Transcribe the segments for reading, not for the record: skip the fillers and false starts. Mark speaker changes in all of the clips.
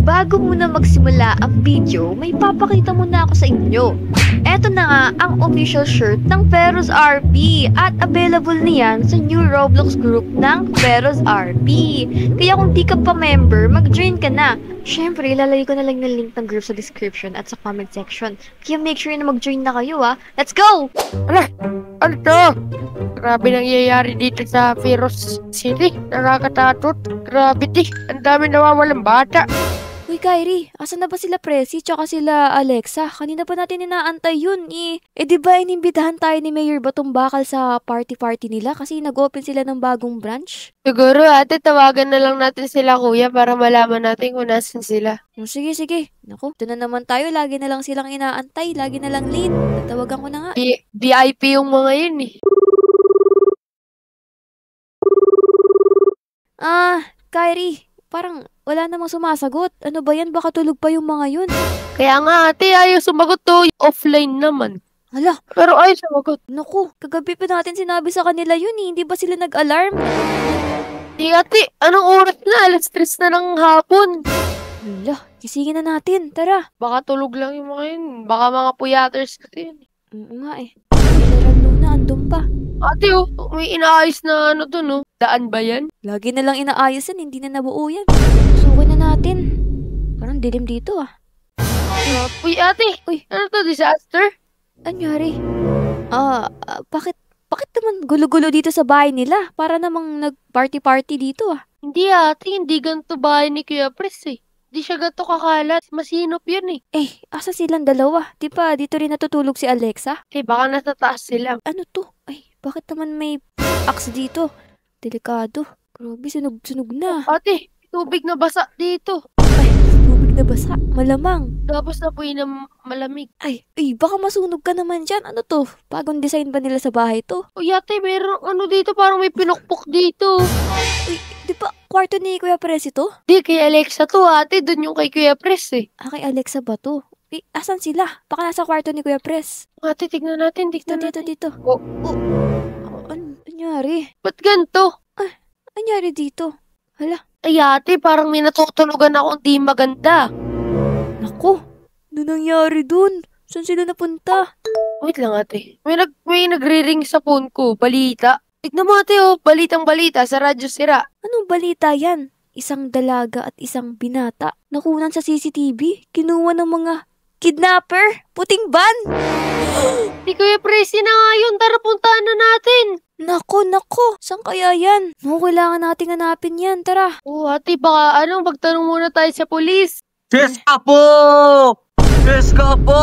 Speaker 1: Bago muna magsimula ang video, may papakita muna ako sa inyo. Eto na nga ang official shirt ng Feroz RP at available niyan sa new Roblox group ng Feroz RP. Kaya kung di ka pa member, mag-join ka na. Syempre, ilalagay ko na lang ng link ng group sa description at sa comment section. Kaya make sure na mag-join na kayo ha. Let's go!
Speaker 2: Ano to? Grabe nangyayari dito sa Feroz City. Nakakatakot. Grabe di. Ang dami nawawalang bata.
Speaker 1: Uy, Kyrie, asan na ba sila Presi tsaka sila Alexa? Kanina pa natin inaantay yun eh. Eh di ba inimbitahan tayo ni Mayor Batong Bakal sa party-party nila kasi nag-open sila ng bagong branch?
Speaker 2: Siguro ate, tawagan na lang natin sila kuya para malaman natin kung nasan sila.
Speaker 1: Oh, sige, sige. Naku, doon na naman tayo. Lagi na lang silang inaantay. Lagi na lang late. Tatawagan ko na nga.
Speaker 2: VIP yung mga yun eh.
Speaker 1: Kyrie, parang wala namang sumasagot. Ano ba yan? Baka tulog pa yung mga yun.
Speaker 2: Kaya nga ate, ayaw sumagot to. Offline naman.
Speaker 1: Hala,
Speaker 2: Pero ayaw sumagot.
Speaker 1: naku, kagabi pa natin sinabi sa kanila yun eh. Hindi ba sila nag-alarm?
Speaker 2: Di ate, anong oras na? Alas 3 na ng hapon.
Speaker 1: Hala, gisingin na natin. Tara.
Speaker 2: Baka tulog lang yung mga yun. Baka mga puyaters kasi yun.
Speaker 1: Oo nga eh. Kailan Luna, andun pa.
Speaker 2: Ate oh, may inaayos na ano to no? Daan ba yan?
Speaker 1: Lagi na lang inaayos yan, hindi na nabuo yan. Susukin na natin. Parang dilim dito ah.
Speaker 2: Uy ate,
Speaker 1: Uy.
Speaker 2: ano to, disaster?
Speaker 1: Anyari? Bakit naman gulo-gulo dito sa bahay nila? Para namang nag-party-party dito ah.
Speaker 2: Hindi ate, hindi ganito bahay ni Kuya Pres eh. Di siya ganito kakalat, masinop yan eh.
Speaker 1: Eh, asa silang dalawa? Di ba dito rin natutulog si Alexa?
Speaker 2: Eh baka nasa taas sila.
Speaker 1: Ano to? Ay, bakit naman may axe dito? Delikado. Grabe, sunog-sunog na.
Speaker 2: Ate, tubig na basa dito.
Speaker 1: Ay, tubig na basa. Malamang.
Speaker 2: Tapos na po yun ng malamig.
Speaker 1: Ay, baka masunog ka naman dyan. Ano to? Bagong design ba nila sa bahay to?
Speaker 2: Uy ate, meron ano dito, parang may pinukpok dito.
Speaker 1: Uy, di ba kwarto ni Kuya Pres ito?
Speaker 2: Di, kay Alexa to ate, dun yung kay Kuya Pres eh.
Speaker 1: Kay Alexa ba to? Asan sila? Baka nasa kwarto ni Kuya Pres.
Speaker 2: Ate, tignan natin,
Speaker 1: Dito,
Speaker 2: tignan
Speaker 1: dito,
Speaker 2: natin.
Speaker 1: dito.
Speaker 2: Oh,
Speaker 1: Anyari?
Speaker 2: ba't ganito?
Speaker 1: Anyari dito? Hala,
Speaker 2: Ay ate, parang may natutulugan akong di maganda.
Speaker 1: naku. Ano nangyari dun? Saan sila napunta?
Speaker 2: Wait lang ate. May nagre-ring sa phone ko, balita. Tignan mo ate oh, balitang balita sa Radyo Sira.
Speaker 1: Anong balita yan? Isang dalaga at isang binata nakunan sa CCTV, kinuha ng mga kidnapper, puting ban.
Speaker 2: Si Kuya Presi na nga yun, tara puntahan na natin.
Speaker 1: Nako, saan kaya yan? Kailangan nating hanapin yan, tara.
Speaker 2: Oh ate, baka magtanong muna tayo sa polis.
Speaker 3: Cheska po! Cheska po!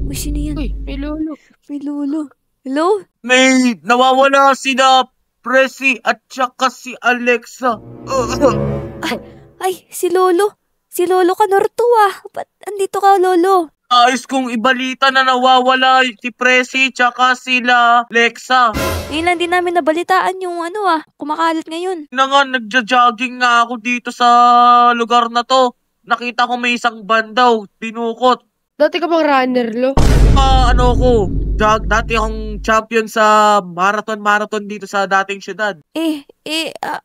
Speaker 1: Uy, sino yan?
Speaker 2: Uy, may lolo.
Speaker 1: May lolo. Hello?
Speaker 3: May nawawala sina Presi at saka si Alexa.
Speaker 1: Ay, si Lolo. Si Lolo Canorto ah. Ba't andito ka, Lolo?
Speaker 3: Ayos kong ibalita na nawawala si Presi tsaka sila Alexa.
Speaker 1: Ngayon lang din namin nabalitaan yung kumakalat ngayon.
Speaker 3: Na nga, nagja-jogging nga ako dito sa lugar na to. Nakita ko may isang van daw, dinukot.
Speaker 2: Dati ka bang runner, lo?
Speaker 3: Dati akong champion sa marathon dito sa dating syudad.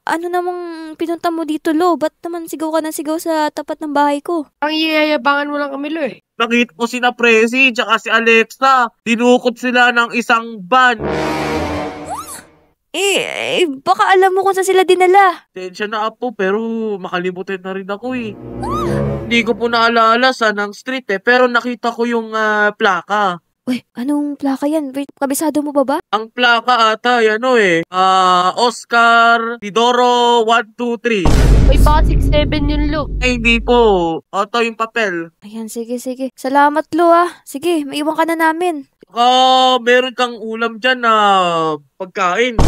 Speaker 1: Ano namang pinunta mo dito, Lo? Ba't naman sigaw ka ng sigaw sa tapat ng bahay ko?
Speaker 2: Ang iyayabangan mo lang kami, lo eh.
Speaker 3: Nakita ko sina Presi tsaka si Alexa. Dinukot sila ng isang van.
Speaker 1: Baka alam mo kung saan sila dinala.
Speaker 3: Tensya na po pero makalimutan na rin ako eh. Hindi ko po naalala saan ang street eh. Pero nakita ko yung plaka.
Speaker 1: Uy, anong plaka yan? Wait, kabisado mo ba?
Speaker 3: Ang plaka ata, Oscar Tidoro 123.
Speaker 2: May baka 6'7" yun, lo.
Speaker 3: Ay, hindi po. Ito yung papel.
Speaker 1: Ayan, sige. Salamat, Lo ah. Sige, maiwan ka na namin.
Speaker 3: Meron kang ulam dyan na pagkain.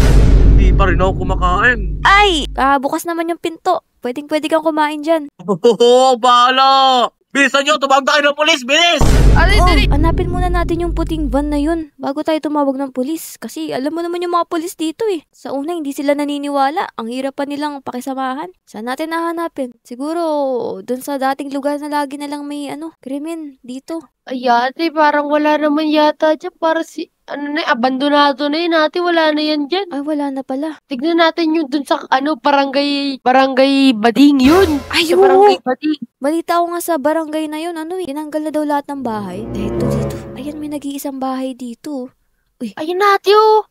Speaker 3: Hindi pa rin ako kumakain.
Speaker 1: Ay! Bukas naman yung pinto. Pwede kang kumain dyan.
Speaker 3: Oo, bahala. Bilisan nyo, tumawag na kayo ng polis, bilis!
Speaker 2: Dali.
Speaker 1: Hanapin muna natin yung puting van na yun bago tayo tumawag ng pulis. Kasi alam mo naman yung mga pulis dito eh. Sa una, hindi sila naniniwala. Ang hirap pa nilang pakisamahan. Saan natin nahanapin? Siguro, dun sa dating lugar na lagi na lang may krimen dito.
Speaker 2: Ay, ate, parang wala naman yata dyan. Para abandonado na yun, ate. Wala na yan dyan.
Speaker 1: Ay, wala na pala.
Speaker 2: Tignan natin yung dun sa, barangay Bading yun.
Speaker 1: Ay,
Speaker 2: Sa
Speaker 1: oo.
Speaker 2: barangay Bading.
Speaker 1: Balita ko nga sa barangay na yun, tinanggal na daw lahat ng bahay. Dito. Ayan, may nag-iisang bahay dito.
Speaker 2: Ayun ate, oh.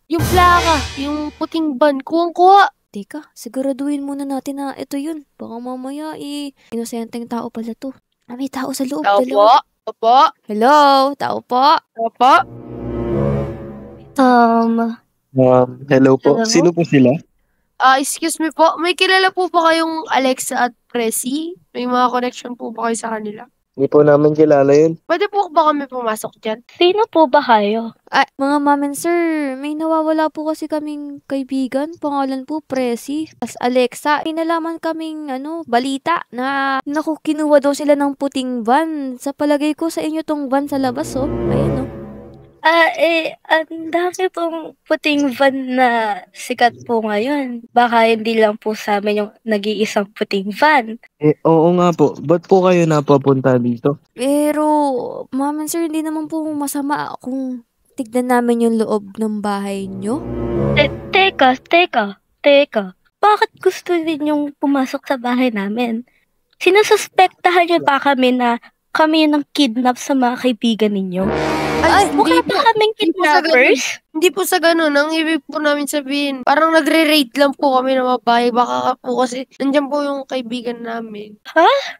Speaker 2: Yung plaka, yung puting van, kuwang-kuha.
Speaker 1: Teka, siguraduhin muna natin na ito yun. Baka mamaya, inosenteng tao pala to. May tao sa loob.
Speaker 2: Tao po.
Speaker 1: Dalawa.
Speaker 2: Opo.
Speaker 1: Hello, tao po.
Speaker 2: Opo.
Speaker 4: Hello po.
Speaker 2: Hello?
Speaker 4: Sino po sila?
Speaker 2: Excuse me po. May kilala po ba kayong Alexa at Presi? May mga connection po ba kayo sa kanila?
Speaker 4: Hindi po namin kilala yun.
Speaker 2: Pwede po ba kami pumasok dyan?
Speaker 5: Sino po ba kayo?
Speaker 1: Ay, mga ma'am and sir, may nawawala po kasi kaming kaibigan. Pangalan po, Presi. As Alexa, may nalaman kaming, balita na, kinuha daw sila ng puting van. Sa palagay ko, sa inyo tong van sa labas, oh. Ayun, oh.
Speaker 5: Ang dami pong puting van na sikat po ngayon. Baka hindi lang po sa amin yung nag-iisang puting van.
Speaker 4: Oo nga po. Ba't po kayo napapunta dito?
Speaker 1: Pero, ma'am and sir, hindi naman po masama kung tignan namin yung loob ng bahay nyo.
Speaker 5: Teka. Bakit gusto ninyong pumasok sa bahay namin? Sinususpektahan niyo ba kami na kami yung kidnap sa mga kaibigan ninyo?
Speaker 2: Ay,
Speaker 5: Mukha
Speaker 2: hindi
Speaker 5: ba
Speaker 2: po.
Speaker 5: kaming
Speaker 2: Hindi po sa
Speaker 5: kidnappers?
Speaker 2: Hindi po sa ganun. Ang ibig po namin sabihin, parang nagre-raid lang po kami ng mga bahay. Baka po kasi nandyan po yung kaibigan namin.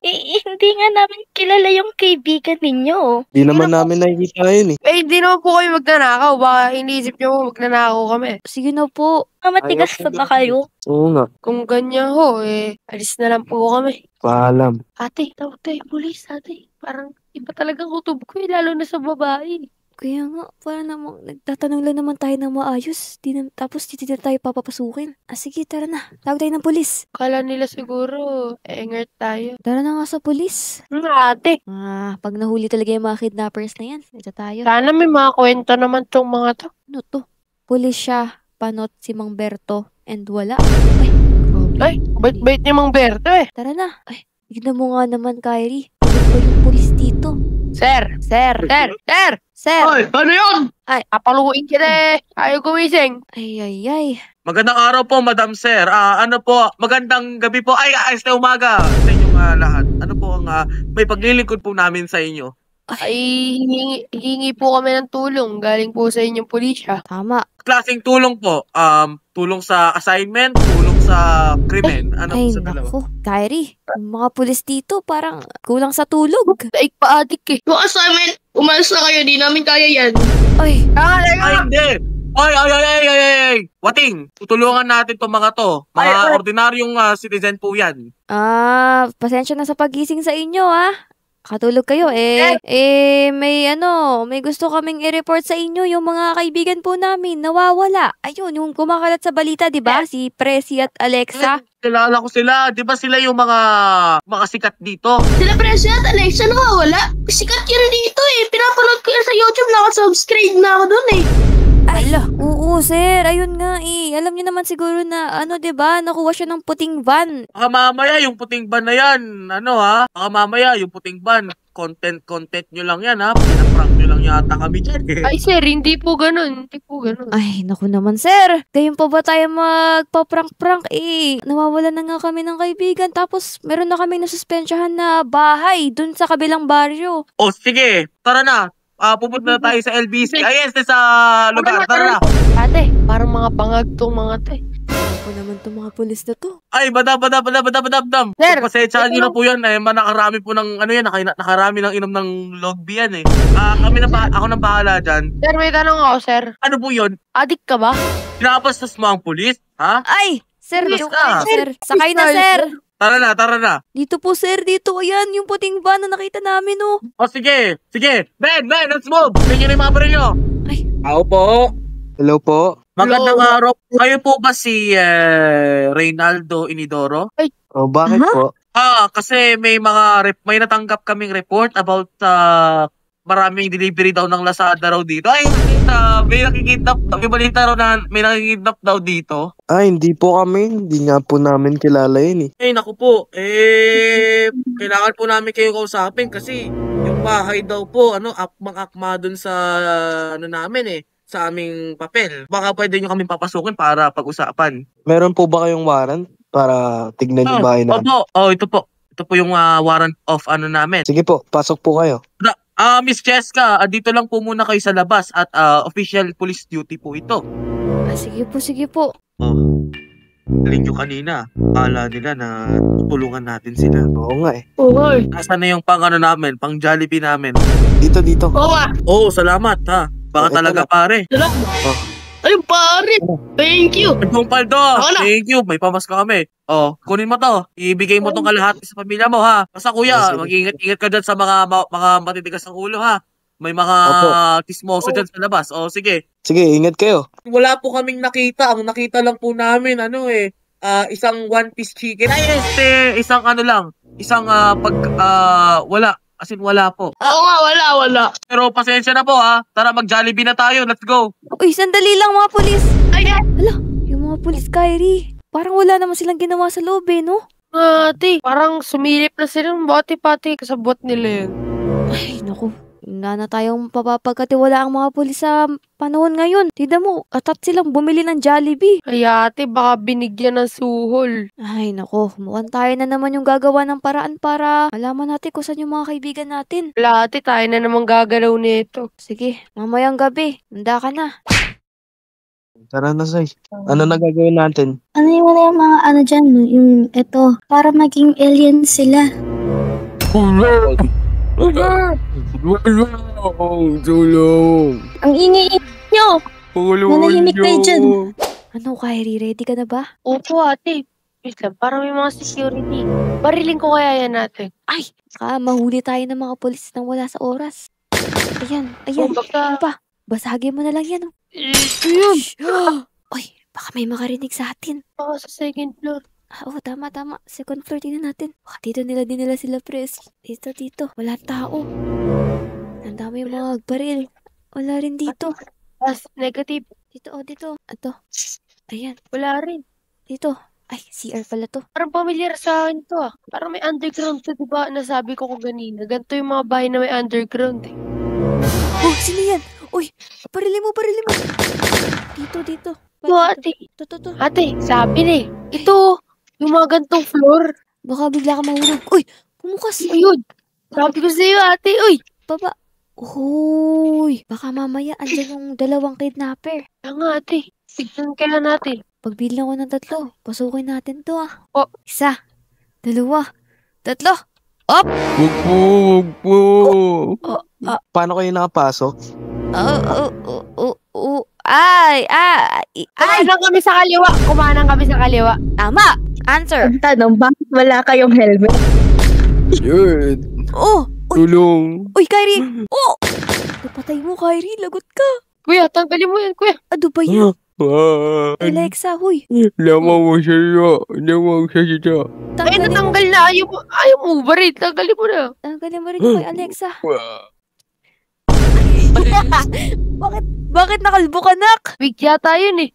Speaker 5: Hindi nga namin kilala yung kaibigan ninyo.
Speaker 4: Di naman namin nakikita yun eh.
Speaker 2: Hindi naman po kami magnanakaw. Baka iniisip nyo po magnanakaw kami.
Speaker 1: Sige na po.
Speaker 5: Matigas pa ba kayo?
Speaker 4: Oo nga.
Speaker 2: Kung ganyan ho, alis na lang po kami.
Speaker 4: Paalam.
Speaker 2: Ate, tawag tayo pulis, ate. Parang iba talagang kutob ko lalo na sa babae.
Speaker 1: Kaya nga, parang namang nagtatanong lang naman tayo ng maayos. Tapos dito na tayo papapasukin. Sige, tara na. Tawag tayo ng pulis.
Speaker 2: Kala nila siguro, alert tayo.
Speaker 1: Tara na nga sa pulis.
Speaker 2: Ate,
Speaker 1: Pag nahuli talaga yung mga kidnappers na yan, ito tayo.
Speaker 2: sana may mga kwento naman tong mga to.
Speaker 1: Ano to? Pulis siya, panot si Mang Berto, and wala. Ay, grabe.
Speaker 2: Ay, bait-bait ni Mang Berto eh.
Speaker 1: Tara na. Ay, tignan mo nga naman, Kyrie. Ano ba yung pulis dito?
Speaker 2: Sir!
Speaker 1: Sir! Sir!
Speaker 3: Ano yun?
Speaker 2: Papaluin kita eh. Ayaw gumising.
Speaker 1: Ay.
Speaker 3: Magandang araw po, Madam Sir. Magandang gabi po. Ayos na umaga sa inyong lahat. Ano po ang may paglilingkod po namin sa inyo?
Speaker 2: Ay, hingi po kami ng tulong. Galing po sa inyong pulisya.
Speaker 1: Tama.
Speaker 3: Klaseng tulong po. Tulong sa assignment, tulong sa krimen. Ano
Speaker 1: Ay,
Speaker 3: po sa dalawa?
Speaker 1: naku. Kyrie, yung mga pulis dito parang kulang sa tulog.
Speaker 2: Daig pa adik eh.
Speaker 6: Yung assignment, umalis na kayo, di namin kaya yan.
Speaker 1: Ay,
Speaker 3: Ay, hindi! Ay! Wating, tutulungan natin tong mga to. Mga ordinaryong citizen po yan.
Speaker 1: pasensya na sa pagising sa inyo, Katulog kayo, may gusto kaming i-report sa inyo yung mga kaibigan po namin, nawawala. Ayun, yung kumakalat sa balita, di ba? Si Presi at Alexa.
Speaker 3: Kilala ko sila. Di ba sila yung mga sikat dito?
Speaker 6: Sila President Alexa nawawala. Sikat yun dito eh. Pinapanood ko yan sa YouTube, nakasubscribe na ako dun eh.
Speaker 1: Ay, oo, sir. Ayun nga, Alam niyo naman siguro na, di ba? Nakuha siya ng puting van.
Speaker 3: Baka mamaya yung puting ban na yan. Baka mamaya yung puting ban. Content nyo lang yan, Pinaprank nyo lang yata kami dyan, eh.
Speaker 2: Ay sir, hindi po ganun. Hindi po ganun.
Speaker 1: Ay, naku naman, sir. Gayon pa ba tayo magpa-prank-prank, Nawawala na nga kami ng kaibigan. Tapos, meron na kami nasuspensyahan na bahay dun sa kabilang baryo.
Speaker 3: O, sige. Tara na. Pupunta na tayo sa LBC. Sa lugar. Tara na.
Speaker 2: Ate, parang mga bangag tong mga to eh.
Speaker 1: Ako naman itong mga pulis na to.
Speaker 3: Ay, badam.
Speaker 2: Sir,
Speaker 3: Pasensyahan nyo na po yan. Nakarami po ng, nakarami ng inom ng log beer yan, eh. Ako nang bahala dyan.
Speaker 2: Sir, may tanong ako, sir.
Speaker 3: Ano po yun?
Speaker 2: Adik ka ba?
Speaker 3: Pinapastas mo ang pulis? Ha?
Speaker 1: Ay! Sir,
Speaker 3: Pulis
Speaker 1: joke
Speaker 3: ka.
Speaker 1: lang, sir. Sakay na, sir.
Speaker 3: Tara na.
Speaker 1: Dito po, sir. Dito. Ayan, yung puting van na nakita namin, oh.
Speaker 3: O, sige. Ben, let's move. Tingin yung mga baril nyo.
Speaker 1: Ay.
Speaker 3: Ako po.
Speaker 4: Hello po.
Speaker 3: Magandang araw. Kayo po ba si Reynaldo Inidoro?
Speaker 4: Bakit po?
Speaker 3: Kasi may may natanggap kaming report about maraming delivery daw ng Lazada raw dito. Ay, may nakikidnap. May balita raw na may nakikidnap daw dito.
Speaker 4: Hindi po kami. Hindi nga po namin kilala yun eh.
Speaker 3: Naku po. Kailangan po namin kayo kausapin kasi Yung bahay daw po, akmang-akma dun sa, namin sa aming papel. Baka pwede nyo kami papasukin para pag-usapan.
Speaker 4: Meron po ba kayong warrant para tignan yung bahay namin?
Speaker 3: Opo. Ito po. Ito po yung warrant of namin.
Speaker 4: Sige po, pasok po kayo.
Speaker 3: Miss Cheska, dito lang po muna kayo sa labas at official police duty po ito.
Speaker 1: Sige po.
Speaker 3: Galing nyo kanina. Akala nila na tutulungan natin sila.
Speaker 4: Oo nga eh.
Speaker 6: Okay.
Speaker 3: Nasaan na yung namin, pang Jollibee namin?
Speaker 4: Dito.
Speaker 6: Oo nga.
Speaker 3: Oo, salamat ha. Baka
Speaker 4: Ito
Speaker 3: talaga
Speaker 4: na.
Speaker 3: pare.
Speaker 6: Salamat.
Speaker 4: Oh.
Speaker 6: Ay, pare. Thank you.
Speaker 3: Pagpong paldo,
Speaker 6: Ako na.
Speaker 3: thank you. May pamasko kami. Kunin mo to. Ibigay mo tong kalahati sa pamilya mo ha. Basta kuya,
Speaker 4: Sige.
Speaker 3: mag-ingat-ingat ka dyan sa mga matitigas ng ulo ha. May mga
Speaker 4: Opo.
Speaker 3: tismoso dyan sa labas. Sige.
Speaker 4: Sige, ingat kayo.
Speaker 3: Wala po kaming nakita. Ang nakita lang po namin, isang one piece chicken. Isang Isang wala. As in, wala po.
Speaker 6: Oo nga, wala.
Speaker 3: Pero pasensya na po ha. Tara, mag-Jollibee na tayo. Let's go.
Speaker 1: Uy, sandali lang mga pulis.
Speaker 6: Ayan.
Speaker 1: Yung mga pulis, Kyrie. Parang wala naman silang ginawa sa loob no?
Speaker 2: Ate, parang sumilip na sila ng bote pati kasabot nila yun.
Speaker 1: Ay, naku. Wala na tayong papapagkatiwala ang mga pulis sa panahon ngayon. Tignan mo, atat silang bumili ng Jollibee.
Speaker 2: Ay ate, baka binigyan ng suhol.
Speaker 1: Ay, naku. Mukhang tayo na naman yung gagawa ng paraan para malaman natin kung saan yung mga kaibigan natin.
Speaker 2: Wala ate, tayo na naman gagalaw nito.
Speaker 1: Sige, mamayang gabi. Handa ka na.
Speaker 4: Tara na, Sai. Ano na gagawin natin?
Speaker 5: Ano yung mga dyan, no? Yung ito, para maging alien sila.
Speaker 4: Tulong!
Speaker 5: Ang ingay nyo! Nanahimik kayo dyan.
Speaker 1: Ano, Kyrie? Ready ka na ba?
Speaker 2: Opo ate. Wait lang, parang may mga security. Bariling ko kaya yan natin.
Speaker 1: Ay, mahuli tayo ng mga pulis nang wala sa oras. Ayan.
Speaker 2: Oh, baka...
Speaker 1: Ano pa? Basagin mo na lang yan.
Speaker 2: Yun!
Speaker 1: Uy, baka may makarinig sa atin.
Speaker 2: Baka sa second floor.
Speaker 1: Oo, tama. Second floor din natin. Baka dito dinala sila, pres. Dito. Wala tao. Ang dami yung mga baril. Wala rin dito.
Speaker 2: Negative.
Speaker 1: Dito. Ato. Ayan.
Speaker 2: Wala rin.
Speaker 1: Dito. Ay, CR pala to.
Speaker 2: Parang familiar sa akin to Parang may underground to, diba? Nasabi ko kanina. Ganito yung mga bahay na may underground
Speaker 1: Oh, sino yan? Uy, parilin mo. Dito.
Speaker 2: Ito ate.
Speaker 1: To.
Speaker 2: Ate, sabi na Ito, yung mga gantong floor.
Speaker 1: Baka bigla ka mahulog. Uy, pumukas.
Speaker 2: Ayun. Sabi ko sa'yo ate. Uy.
Speaker 1: Baba. Uy, baka mamaya andyan yung dalawang kidnapper.
Speaker 2: Kaya nga ate. Tignan kaya natin.
Speaker 1: Pagbilang ko ng 3, pasukin natin to
Speaker 2: Oh.
Speaker 1: 1, 2, 3.
Speaker 4: Wag po. Paano kayo nakapasok?
Speaker 1: Ay!
Speaker 2: Kumanang kami sa kaliwa.
Speaker 1: Tama! Answer!
Speaker 5: Ang tanong, bakit wala kayong helmet?
Speaker 4: Yun.
Speaker 1: Oh!
Speaker 4: Tulong.
Speaker 1: Uy, Kyrie! Oh! Napatay mo, Kyrie. Lagot ka.
Speaker 2: Kuya, tanggalin mo yan, kuya.
Speaker 1: Ano ba yan? Alexa, huy.
Speaker 4: Lamang mo siya.
Speaker 2: Ay, natanggal na. Ayaw mo ba rin? Tanggalin mo na.
Speaker 1: Tanggalin mo rin kay Alexa. Bakit nakalbo ka, nak?
Speaker 2: Big yata yun